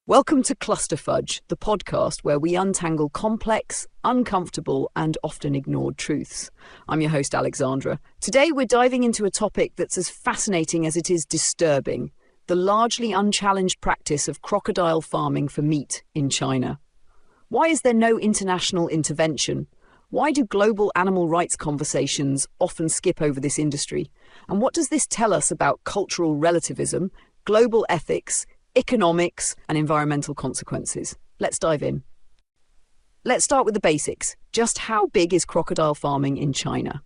Welcome to Cluster Fudge, the podcast where we untangle complex, uncomfortable, and often ignored truths. I'm your host, Alexandra. Today we're diving into a topic that's as fascinating as it is disturbing: the largely unchallenged practice of crocodile farming for meat in China. Why is there no international intervention? Why do global animal rights conversations often skip over this industry? And what does this tell us about cultural relativism, global ethics, economics, and environmental consequences? Let's dive in. Let's start with the basics. Just how big is crocodile farming in China?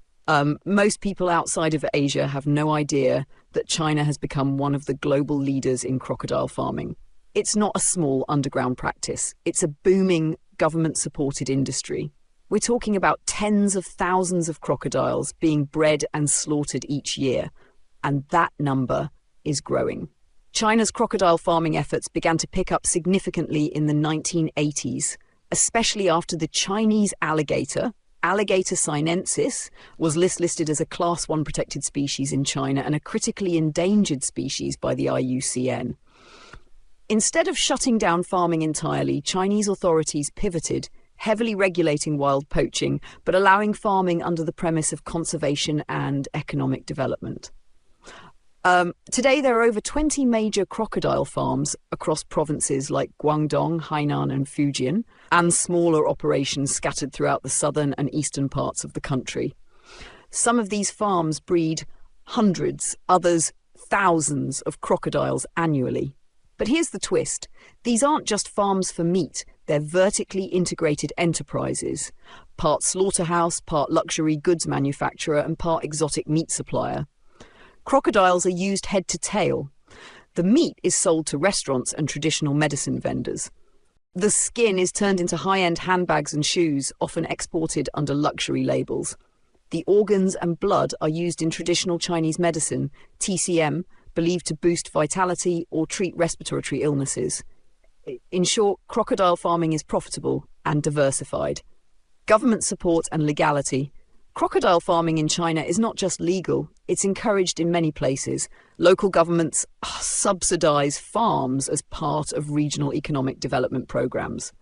Most people outside of Asia have no idea that China has become one of the global leaders in crocodile farming. It's not a small underground practice. It's a booming government-supported industry. We're talking about tens of thousands of crocodiles being bred and slaughtered each year, and that number is growing. China's crocodile farming efforts began to pick up significantly in the 1980s, especially after the Chinese alligator, Alligator sinensis, was listed as a Class 1 protected species in China and a critically endangered species by the IUCN. Instead of shutting down farming entirely, Chinese authorities pivoted, heavily regulating wild poaching, but allowing farming under the premise of conservation and economic development. Today, there are over 20 major crocodile farms across provinces like Guangdong, Hainan, and Fujian, and smaller operations scattered throughout the southern and eastern parts of the country. Some of these farms breed hundreds, others thousands of crocodiles annually. But here's the twist. These aren't just farms for meat, they're vertically integrated enterprises, part slaughterhouse, part luxury goods manufacturer, and part exotic meat supplier. Crocodiles are used head to tail. The meat is sold to restaurants and traditional medicine vendors. The skin is turned into high-end handbags and shoes, often exported under luxury labels. The organs and blood are used in traditional Chinese medicine, TCM, believed to boost vitality or treat respiratory illnesses. In short, crocodile farming is profitable and diversified. Government support and legality. Crocodile farming in China is not just legal, it's encouraged in many places. Local governments subsidize farms as part of regional economic development programs.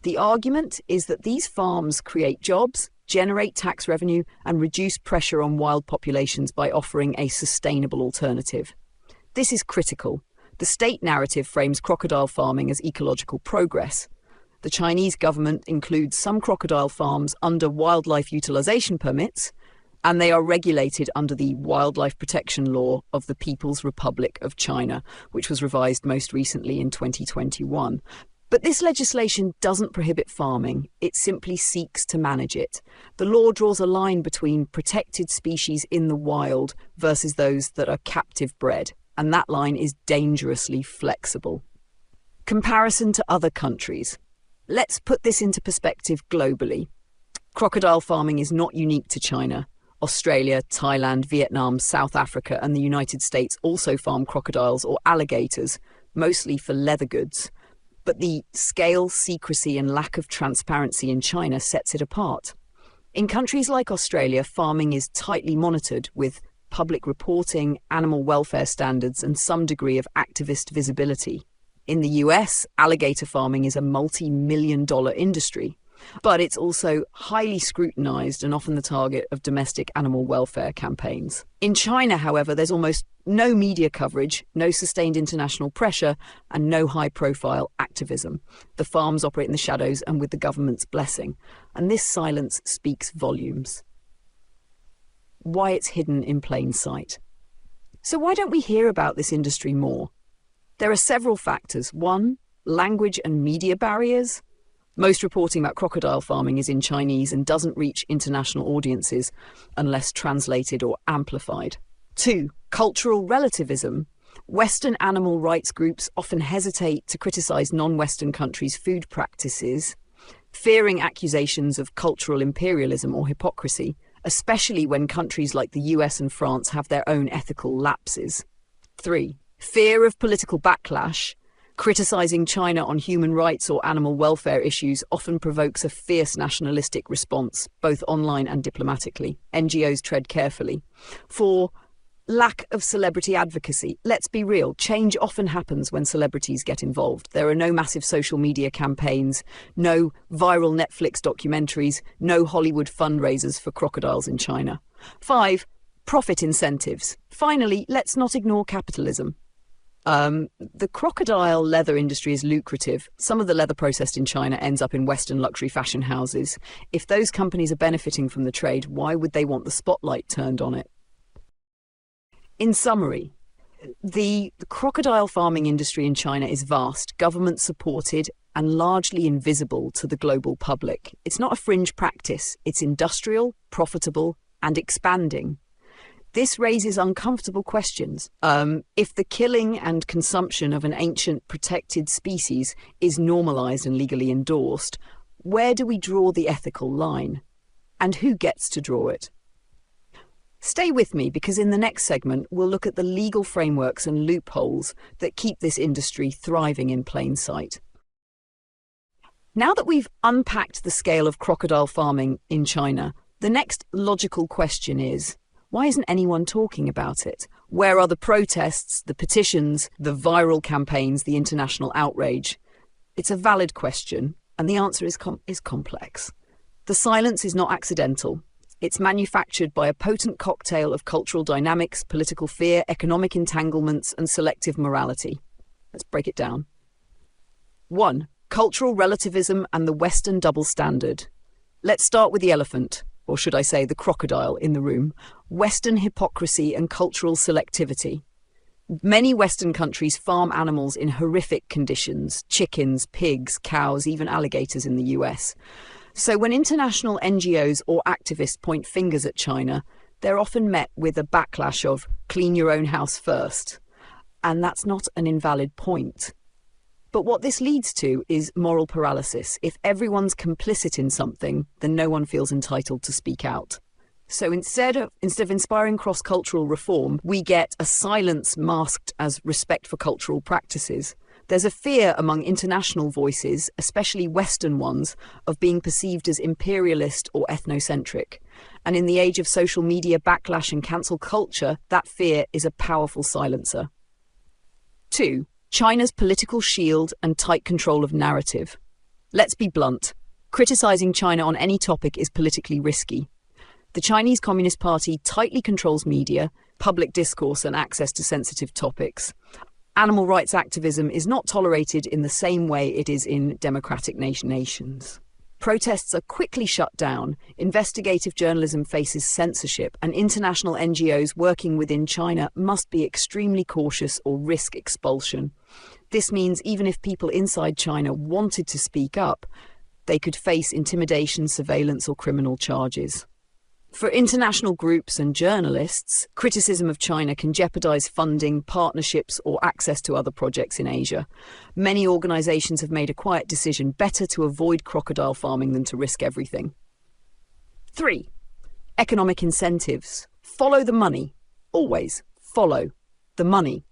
The argument is that these farms create jobs, generate tax revenue, and reduce pressure on wild populations by offering a sustainable alternative. This is critical. The state narrative frames crocodile farming as ecological progress. The Chinese government includes some crocodile farms under wildlife utilization permits, and they are regulated under the Wildlife Protection Law of the People's Republic of China, which was revised most recently in 2021. But this legislation doesn't prohibit farming, it simply seeks to manage it. The law draws a line between protected species in the wild versus those that are captive bred, and that line is dangerously flexible. Comparison to other countries. Let's put this into perspective globally. Crocodile farming is not unique to China. Australia, Thailand, Vietnam, South Africa, and the United States also farm crocodiles or alligators, mostly for leather goods. But the scale, secrecy, and lack of transparency in China sets it apart. In countries like Australia, farming is tightly monitored with public reporting, animal welfare standards, and some degree of activist visibility. In the US, alligator farming is a multi-million-dollar industry, but it's also highly scrutinized and often the target of domestic animal welfare campaigns. In China, however, there's almost no media coverage, no sustained international pressure, and no high-profile activism. The farms operate in the shadows and with the government's blessing, and this silence speaks volumes. Why it's hidden in plain sight. So why don't we hear about this industry more? There are several factors. One, language and media barriers. Most reporting about crocodile farming is in Chinese and doesn't reach international audiences unless translated or amplified. Two, cultural relativism. Western animal rights groups often hesitate to criticize non-Western countries' food practices, fearing accusations of cultural imperialism or hypocrisy, especially when countries like the US and France have their own ethical lapses. Three, fear of political backlash. Criticizing China on human rights or animal welfare issues often provokes a fierce nationalistic response, both online and diplomatically. NGOs tread carefully. 4, Lack of celebrity advocacy. Let's be real, change often happens when celebrities get involved. There are no massive social media campaigns, no viral Netflix documentaries, no Hollywood fundraisers for crocodiles in China. 5, profit incentives. Finally, let's not ignore capitalism. The crocodile leather industry is lucrative. Some of the leather processed in China ends up in Western luxury fashion houses. If those companies are benefiting from the trade, why would they want the spotlight turned on it? In summary, the crocodile farming industry in China is vast, government-supported, and largely invisible to the global public. It's not a fringe practice. It's industrial, profitable, and expanding. This raises uncomfortable questions. If the killing and consumption of an ancient protected species is normalised and legally endorsed, where do we draw the ethical line? And who gets to draw it? Stay with me, because in the next segment we'll look at the legal frameworks and loopholes that keep this industry thriving in plain sight. Now that we've unpacked the scale of crocodile farming in China, the next logical question is, why isn't anyone talking about it? Where are the protests, the petitions, the viral campaigns, the international outrage? It's a valid question, and the answer is complex. The silence is not accidental. It's manufactured by a potent cocktail of cultural dynamics, political fear, economic entanglements, and selective morality. Let's break it down. 1. Cultural relativism and the Western double standard. Let's start with the elephant, or should I say the crocodile in the room. Western hypocrisy and cultural selectivity. Many Western countries farm animals in horrific conditions: chickens, pigs, cows, even alligators in the US. So when international NGOs or activists point fingers at China, they're often met with a backlash of clean your own house first. And that's not an invalid point. But what this leads to is moral paralysis. If everyone's complicit in something, then no one feels entitled to speak out. So instead of inspiring cross-cultural reform, we get a silence masked as respect for cultural practices. There's a fear among international voices, especially Western ones, of being perceived as imperialist or ethnocentric. And in the age of social media backlash and cancel culture, that fear is a powerful silencer. 2. China's political shield and tight control of narrative. Let's be blunt. Criticizing China on any topic is politically risky. The Chinese Communist Party tightly controls media, public discourse, and access to sensitive topics. Animal rights activism is not tolerated in the same way it is in democratic nations. Protests are quickly shut down, investigative journalism faces censorship, and international NGOs working within China must be extremely cautious or risk expulsion. This means even if people inside China wanted to speak up, they could face intimidation, surveillance, or criminal charges. For international groups and journalists, criticism of China can jeopardize funding, partnerships, or access to other projects in Asia. Many organizations have made a quiet decision: better to avoid crocodile farming than to risk everything. 3. Economic incentives. Follow the money. Always follow the money.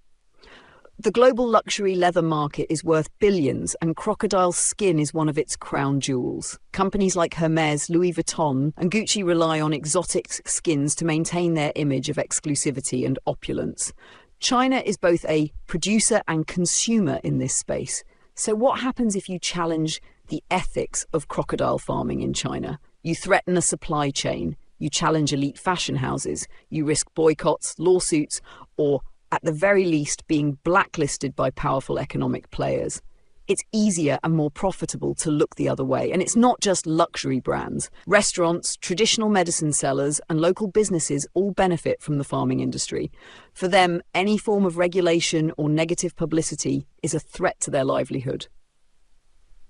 The global luxury leather market is worth billions, and crocodile skin is one of its crown jewels. Companies like Hermès, Louis Vuitton, and Gucci rely on exotic skins to maintain their image of exclusivity and opulence. China is both a producer and consumer in this space. So what happens if you challenge the ethics of crocodile farming in China? You threaten a supply chain, you challenge elite fashion houses, you risk boycotts, lawsuits, or at the very least being blacklisted by powerful economic players. It's easier and more profitable to look the other way. And it's not just luxury brands. Restaurants, traditional medicine sellers, and local businesses all benefit from the farming industry. For them, any form of regulation or negative publicity is a threat to their livelihood.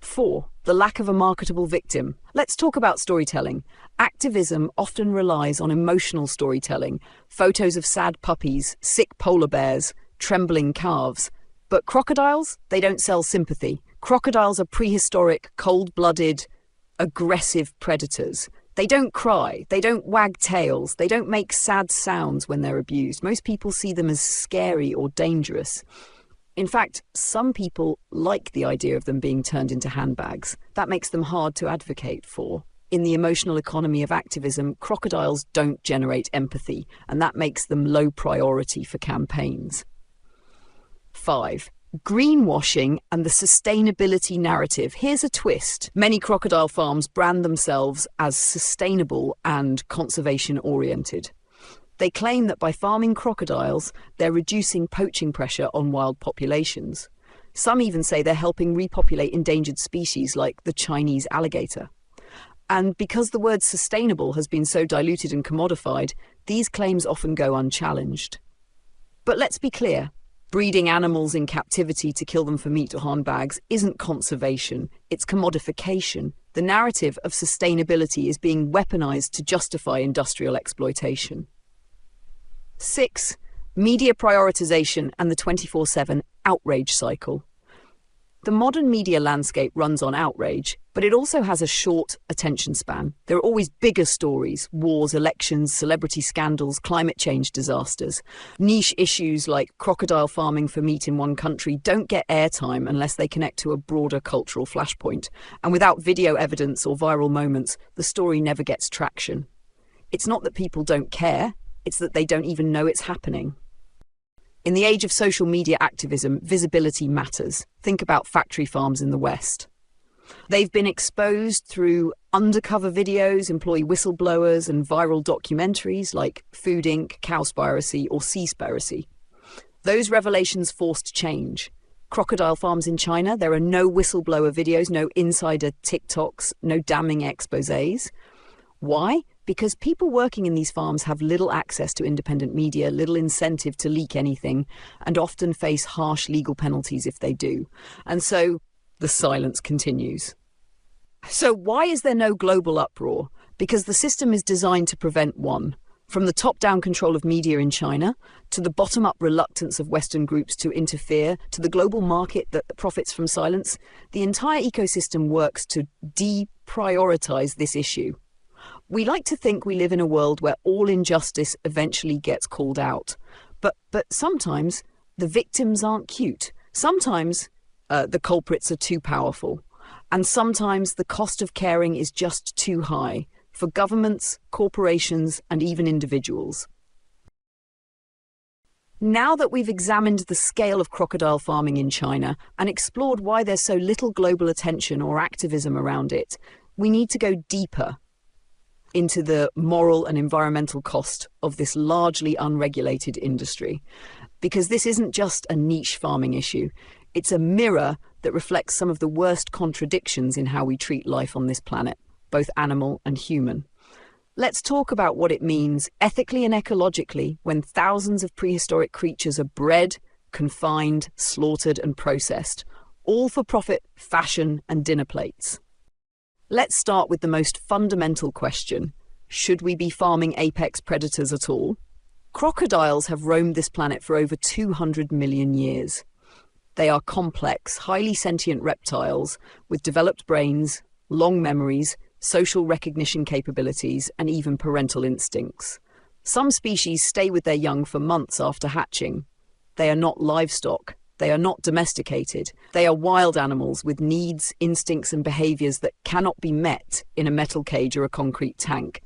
4. The lack of a marketable victim. Let's talk about storytelling. Activism often relies on emotional storytelling, photos of sad puppies, sick polar bears, trembling calves. But crocodiles, they don't sell sympathy. Crocodiles are prehistoric, cold-blooded, aggressive predators. They don't cry, they don't wag tails, they don't make sad sounds when they're abused. Most people see them as scary or dangerous. In fact, some people like the idea of them being turned into handbags. That makes them hard to advocate for. in the emotional economy of activism, crocodiles don't generate empathy, and that makes them low priority for campaigns. 5. Greenwashing and the sustainability narrative. Here's a twist. Many crocodile farms brand themselves as sustainable and conservation-oriented. They claim that by farming crocodiles, they're reducing poaching pressure on wild populations. Some even say they're helping repopulate endangered species like the Chinese alligator. And because the word sustainable has been so diluted and commodified, these claims often go unchallenged. But let's be clear. Breeding animals in captivity to kill them for meat or handbags isn't conservation, it's commodification. The narrative of sustainability is being weaponized to justify industrial exploitation. 6. Media prioritization and the 24/7 outrage cycle. The modern media landscape runs on outrage, but it also has a short attention span. There are always bigger stories: wars, elections, celebrity scandals, climate change disasters. Niche issues like crocodile farming for meat in one country don't get airtime unless they connect to a broader cultural flashpoint. And without video evidence or viral moments, the story never gets traction. It's not that people don't care, it's that they don't even know it's happening. In the age of social media activism, visibility matters. Think about factory farms in the West. They've been exposed through undercover videos, employee whistleblowers, and viral documentaries like Food Inc., Cowspiracy, or Seaspiracy. Those revelations forced change. Crocodile farms in China, there are no whistleblower videos, no insider TikToks, no damning exposés. Why? Because people working in these farms have little access to independent media, little incentive to leak anything, and often face harsh legal penalties if they do. And so the silence continues. So why is there no global uproar? Because the system is designed to prevent one. From the top-down control of media in China, to the bottom-up reluctance of Western groups to interfere, to the global market that profits from silence, the entire ecosystem works to deprioritize this issue. We like to think we live in a world where all injustice eventually gets called out. But sometimes the victims aren't cute. Sometimes the culprits are too powerful. And sometimes the cost of caring is just too high for governments, corporations, and even individuals. Now that we've examined the scale of crocodile farming in China and explored why there's so little global attention or activism around it, we need to go deeper into the moral and environmental cost of this largely unregulated industry. Because this isn't just a niche farming issue, it's a mirror that reflects some of the worst contradictions in how we treat life on this planet, both animal and human. Let's talk about what it means ethically and ecologically when thousands of prehistoric creatures are bred, confined, slaughtered and processed, all for profit, fashion and dinner plates. Let's start with the most fundamental question. Should we be farming apex predators at all? Crocodiles have roamed this planet for over 200 million years. They are complex, highly sentient reptiles with developed brains, long memories, social recognition capabilities, and even parental instincts. Some species stay with their young for months after hatching. They are not livestock. They are not domesticated. They are wild animals with needs, instincts, and behaviors that cannot be met in a metal cage or a concrete tank.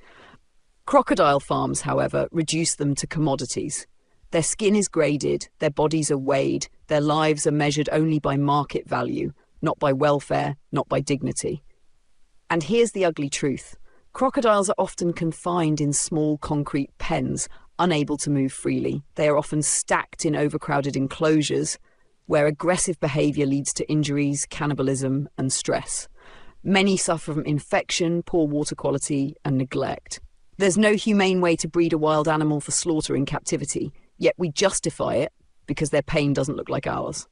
Crocodile farms, however, reduce them to commodities. Their skin is graded, their bodies are weighed, their lives are measured only by market value, not by welfare, not by dignity. And here's the ugly truth. Crocodiles are often confined in small concrete pens, unable to move freely. They are often stacked in overcrowded enclosures, where aggressive behavior leads to injuries, cannibalism, and stress. Many suffer from infection, poor water quality, and neglect. There's no humane way to breed a wild animal for slaughter in captivity, yet we justify it because their pain doesn't look like ours.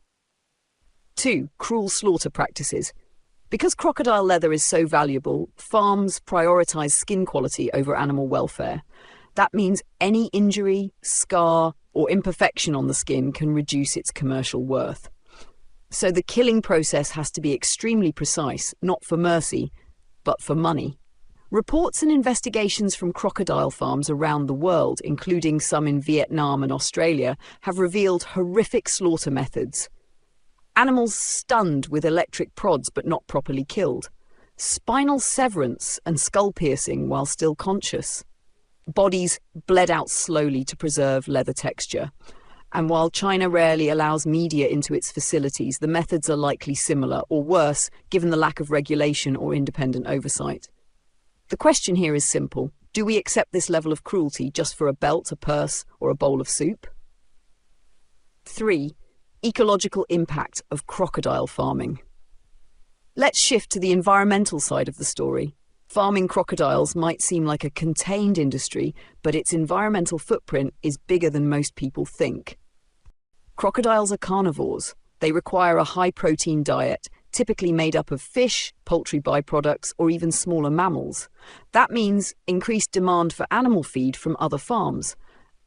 2. Cruel slaughter practices. Because crocodile leather is so valuable, farms prioritize skin quality over animal welfare. That means any injury, scar, or imperfection on the skin can reduce its commercial worth. So the killing process has to be extremely precise, not for mercy, but for money. Reports and investigations from crocodile farms around the world, including some in Vietnam and Australia, have revealed horrific slaughter methods. Animals stunned with electric prods but not properly killed. spinal severance and skull piercing while still conscious. Bodies bled out slowly to preserve leather texture. And while China rarely allows media into its facilities, the methods are likely similar, or worse, given the lack of regulation or independent oversight. The question here is simple. Do we accept this level of cruelty just for a belt, a purse, or a bowl of soup? 3. Ecological impact of crocodile farming. Let's shift to the environmental side of the story. Farming crocodiles might seem like a contained industry, but its environmental footprint is bigger than most people think. Crocodiles are carnivores. They require a high-protein diet, typically made up of fish, poultry byproducts, or even smaller mammals. That means increased demand for animal feed from other farms,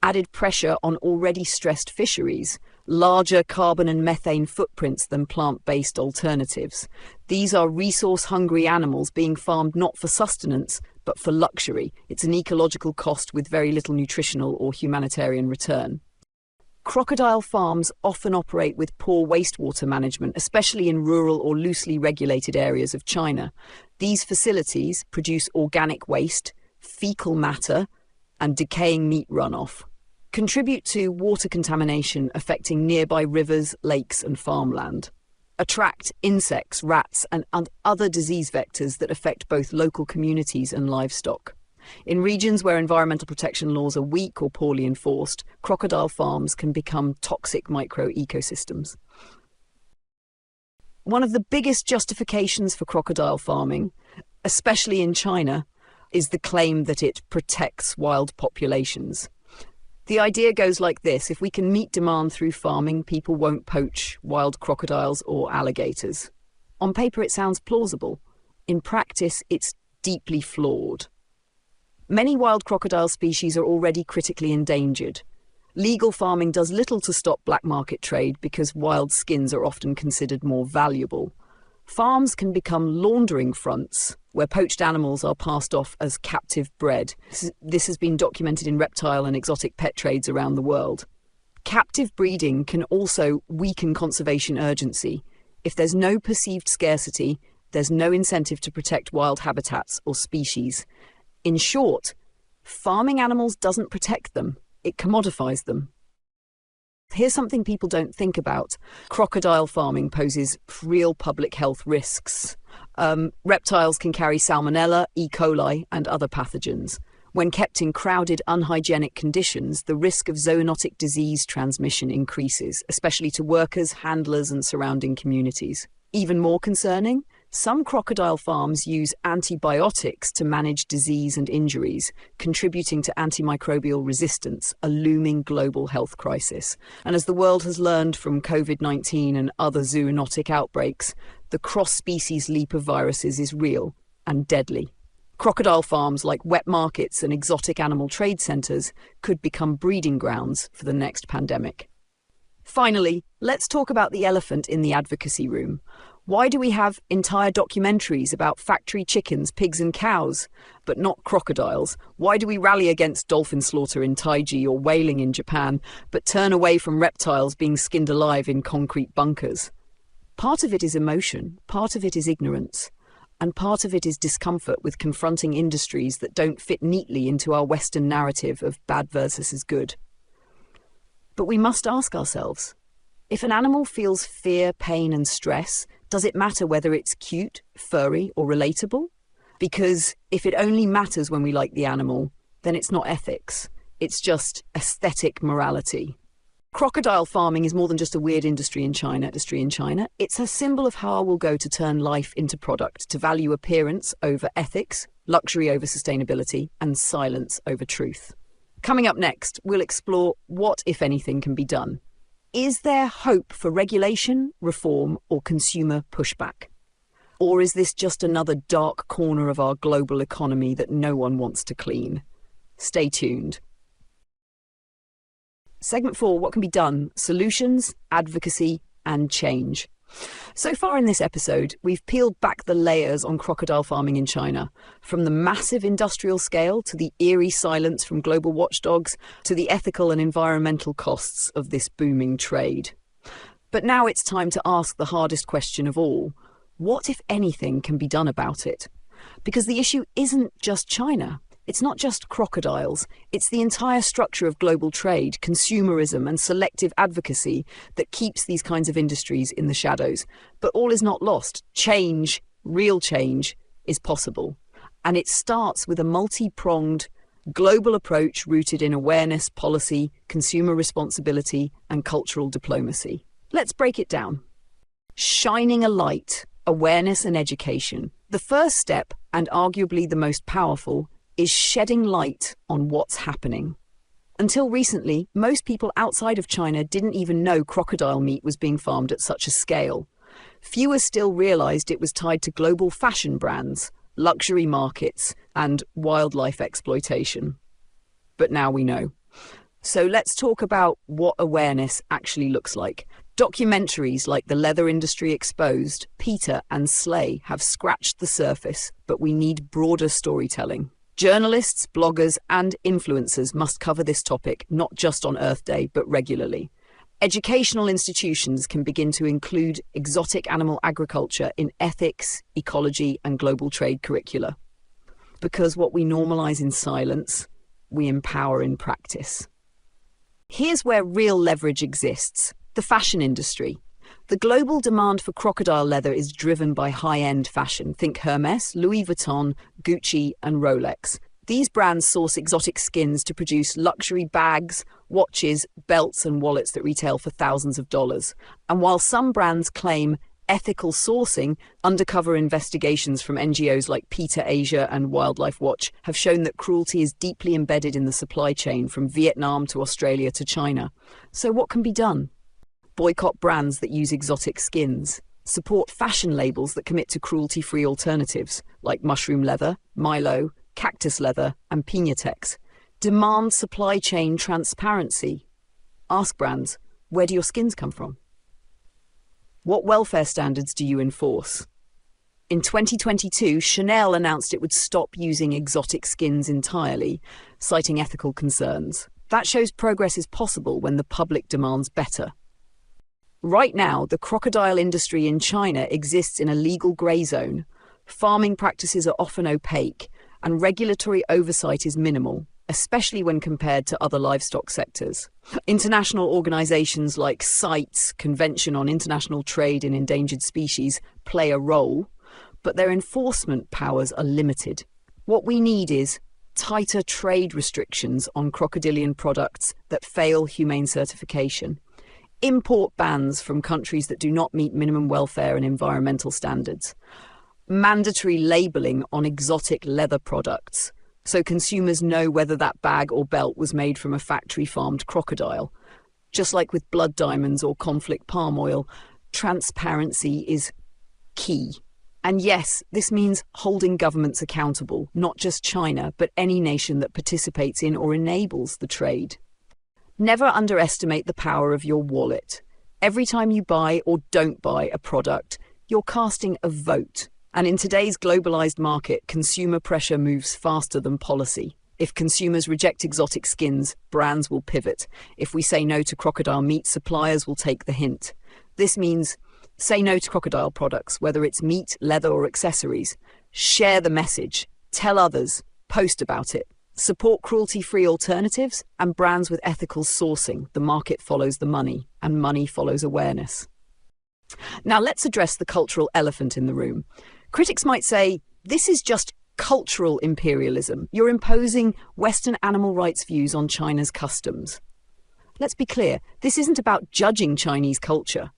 added pressure on already stressed fisheries, larger carbon and methane footprints than plant-based alternatives. These are resource-hungry animals being farmed not for sustenance, but for luxury. It's an ecological cost with very little nutritional or humanitarian return. Crocodile farms often operate with poor wastewater management, especially in rural or loosely regulated areas of China. These facilities produce organic waste, fecal matter, and decaying meat runoff, contribute to water contamination affecting nearby rivers, lakes, and farmland, attract insects, rats, and other disease vectors that affect both local communities and livestock. In regions where environmental protection laws are weak or poorly enforced, crocodile farms can become toxic micro-ecosystems. One of the biggest justifications for crocodile farming, especially in China, is the claim that it protects wild populations. The idea goes like this: if we can meet demand through farming, people won't poach wild crocodiles or alligators. On paper, it sounds plausible. In practice, it's deeply flawed. Many wild crocodile species are already critically endangered. Legal farming does little to stop black market trade because wild skins are often considered more valuable. Farms can become laundering fronts where poached animals are passed off as captive bred. This has been documented in reptile and exotic pet trades around the world. Captive breeding can also weaken conservation urgency. If there's no perceived scarcity, there's no incentive to protect wild habitats or species. In short, farming animals doesn't protect them, it commodifies them. Here's something people don't think about. Crocodile farming poses real public health risks. Reptiles can carry salmonella, E. coli, and other pathogens. When kept in crowded, unhygienic conditions, the risk of zoonotic disease transmission increases, especially to workers, handlers, and surrounding communities. Even more concerning, some crocodile farms use antibiotics to manage disease and injuries, contributing to antimicrobial resistance, a looming global health crisis. And as the world has learned from COVID-19 and other zoonotic outbreaks, the cross-species leap of viruses is real and deadly. Crocodile farms like wet markets and exotic animal trade centres could become breeding grounds for the next pandemic. Finally, let's talk about the elephant in the advocacy room. Why do we have entire documentaries about factory chickens, pigs and cows, but not crocodiles? Why do we rally against dolphin slaughter in Taiji or whaling in Japan, but turn away from reptiles being skinned alive in concrete bunkers? Part of it is emotion, part of it is ignorance, and part of it is discomfort with confronting industries that don't fit neatly into our Western narrative of bad versus good. But we must ask ourselves, if an animal feels fear, pain and stress, does it matter whether it's cute, furry or relatable? Because if it only matters when we like the animal, then it's not ethics. It's just aesthetic morality. Crocodile farming is more than just a weird industry in China. It's a symbol of how we'll go to turn life into product, to value appearance over ethics, luxury over sustainability, and silence over truth. Coming up next, we'll explore what, if anything, can be done. Is there hope for regulation, reform, or consumer pushback? Or is this just another dark corner of our global economy that no one wants to clean? Stay tuned. Segment 4, what can be done? Solutions, advocacy, and change. So far in this episode, we've peeled back the layers on crocodile farming in China, from the massive industrial scale to the eerie silence from global watchdogs to the ethical and environmental costs of this booming trade. But now it's time to ask the hardest question of all. What, if anything, can be done about it? Because the issue isn't just China. It's not just crocodiles. It's the entire structure of global trade, consumerism, and selective advocacy that keeps these kinds of industries in the shadows. But all is not lost. Change, real change, is possible. And it starts with a multi-pronged global approach rooted in awareness, policy, consumer responsibility, and cultural diplomacy. Let's break it down. Shining a light, awareness and education. The first step, and arguably the most powerful, is shedding light on what's happening. Until recently, most people outside of China didn't even know crocodile meat was being farmed at such a scale. Fewer still realized it was tied to global fashion brands, luxury markets, and wildlife exploitation. But now we know. So let's talk about what awareness actually looks like. Documentaries like The Leather Industry Exposed, Peter, and Slay have scratched the surface, but we need broader storytelling. Journalists, bloggers, and influencers must cover this topic, not just on Earth Day, but regularly. Educational institutions can begin to include exotic animal agriculture in ethics, ecology, and global trade curricula. Because what we normalize in silence, we empower in practice. Here's where real leverage exists: the fashion industry. The global demand for crocodile leather is driven by high-end fashion. Think Hermes, Louis Vuitton, Gucci, and Rolex. These brands source exotic skins to produce luxury bags, watches, belts, and wallets that retail for thousands of dollars. And while some brands claim ethical sourcing, undercover investigations from NGOs like PETA Asia and Wildlife Watch have shown that cruelty is deeply embedded in the supply chain from Vietnam to Australia to China. So what can be done? Boycott brands that use exotic skins. Support fashion labels that commit to cruelty-free alternatives like mushroom leather, Milo, cactus leather, and Pinatex. Demand supply chain transparency. Ask brands, where do your skins come from? What welfare standards do you enforce? In 2022, Chanel announced it would stop using exotic skins entirely, citing ethical concerns. That shows progress is possible when the public demands better. Right now, the crocodile industry in China exists in a legal grey zone. Farming practices are often opaque, and regulatory oversight is minimal, especially when compared to other livestock sectors. International organizations like CITES, Convention on International Trade in Endangered Species, play a role, but their enforcement powers are limited. What we need is tighter trade restrictions on crocodilian products that fail humane certification, import bans from countries that do not meet minimum welfare and environmental standards, mandatory labeling on exotic leather products so consumers know whether that bag or belt was made from a factory-farmed crocodile. Just like with blood diamonds or conflict palm oil, transparency is key. And yes, this means holding governments accountable, not just China, but any nation that participates in or enables the trade. Never underestimate the power of your wallet. Every time you buy or don't buy a product, you're casting a vote. And in today's globalized market, consumer pressure moves faster than policy. If consumers reject exotic skins, brands will pivot. If we say no to crocodile meat, suppliers will take the hint. This means say no to crocodile products, whether it's meat, leather, or accessories. Share the message. Tell others. Post about it. Support cruelty-free alternatives and brands with ethical sourcing. The market follows the money, and money follows awareness. Now let's address the cultural elephant in the room. Critics might say, this is just cultural imperialism. You're imposing Western animal rights views on China's customs. Let's be clear, this isn't about judging Chinese culture.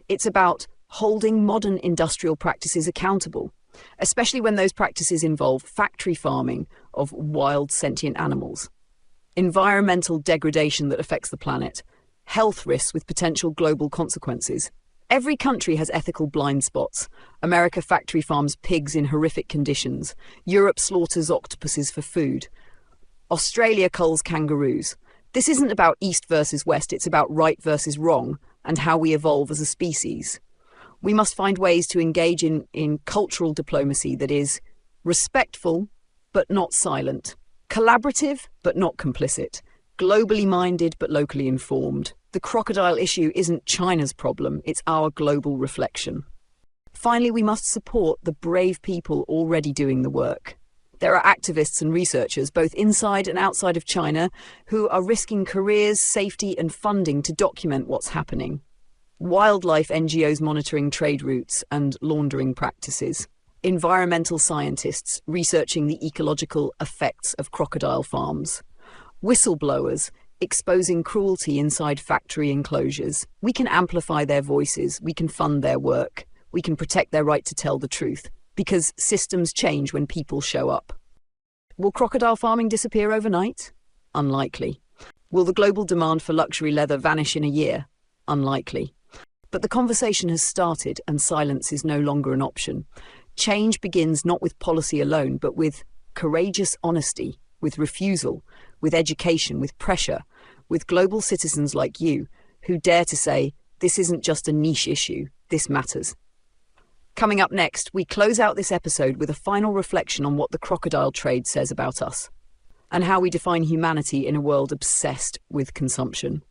It's about holding modern industrial practices accountable, especially when those practices involve factory farming of wild sentient animals, environmental degradation that affects the planet, health risks with potential global consequences. Every country has ethical blind spots. America factory farms pigs in horrific conditions. Europe slaughters octopuses for food. Australia culls kangaroos. This isn't about East versus West, it's about right versus wrong and how we evolve as a species. We must find ways to engage in cultural diplomacy that is respectful but not silent, collaborative but not complicit, globally minded but locally informed. The crocodile issue isn't China's problem, it's our global reflection. Finally, we must support the brave people already doing the work. There are activists and researchers, both inside and outside of China, who are risking careers, safety and funding to document what's happening. Wildlife NGOs monitoring trade routes and laundering practices. Environmental scientists researching the ecological effects of crocodile farms. Whistleblowers exposing cruelty inside factory enclosures. We can amplify their voices, we can fund their work, we can protect their right to tell the truth, because systems change when people show up. Will crocodile farming disappear overnight? Unlikely. Will the global demand for luxury leather vanish in a year? Unlikely. But the conversation has started and silence is no longer an option. Change begins not with policy alone, but with courageous honesty, with refusal, with education, with pressure, with global citizens like you who dare to say, this isn't just a niche issue, this matters. Coming up next, we close out this episode with a final reflection on what the crocodile trade says about us and how we define humanity in a world obsessed with consumption.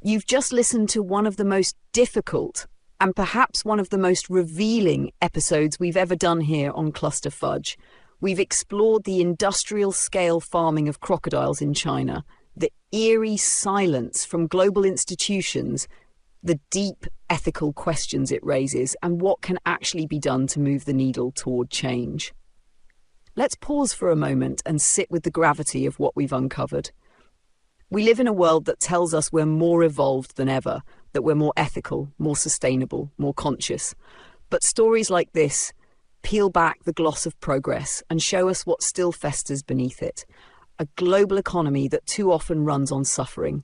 You've just listened to one of the most difficult and perhaps one of the most revealing episodes we've ever done here on Cluster Fudge. We've explored the industrial-scale farming of crocodiles in China, the eerie silence from global institutions, the deep ethical questions it raises, and what can actually be done to move the needle toward change. Let's pause for a moment and sit with the gravity of what we've uncovered. We live in a world that tells us we're more evolved than ever, that we're more ethical, more sustainable, more conscious. But stories like this peel back the gloss of progress and show us what still festers beneath it. A global economy that too often runs on suffering,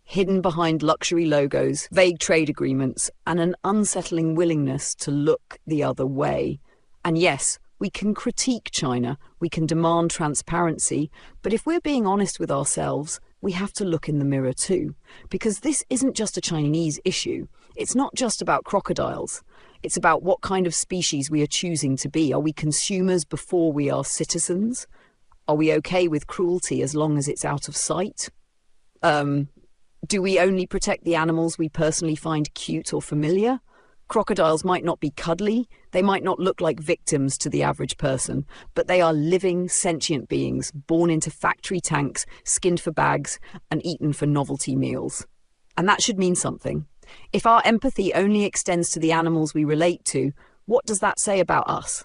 hidden behind luxury logos, vague trade agreements, and an unsettling willingness to look the other way. And yes, we can critique China, we can demand transparency, but if we're being honest with ourselves, we have to look in the mirror too. Because this isn't just a Chinese issue. It's not just about crocodiles. It's about what kind of species we are choosing to be. Are we consumers before we are citizens? Are we okay with cruelty as long as it's out of sight? Do we only protect the animals we personally find cute or familiar? Crocodiles might not be cuddly, they might not look like victims to the average person, but they are living, sentient beings, born into factory tanks, skinned for bags, and eaten for novelty meals. And that should mean something. If our empathy only extends to the animals we relate to, what does that say about us?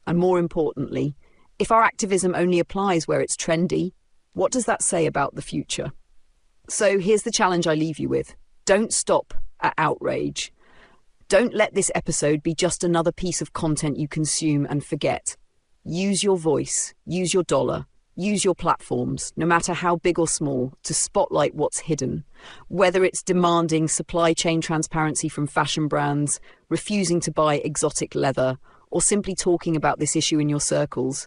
And more importantly, if our activism only applies where it's trendy, what does that say about the future? So here's the challenge I leave you with. Don't stop at outrage. Don't let this episode be just another piece of content you consume and forget. Use your voice, use your dollar, use your platforms, no matter how big or small, to spotlight what's hidden. Whether it's demanding supply chain transparency from fashion brands, refusing to buy exotic leather, or simply talking about this issue in your circles,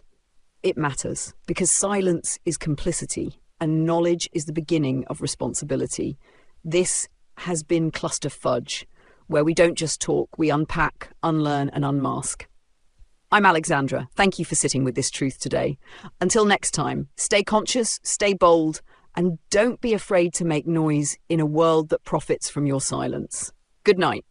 it matters, because silence is complicity and knowledge is the beginning of responsibility. This has been Cluster Fudge, where we don't just talk, we unpack, unlearn and unmask. I'm Alexandra. Thank you for sitting with this truth today. Until next time, stay conscious, stay bold, and don't be afraid to make noise in a world that profits from your silence. Good night.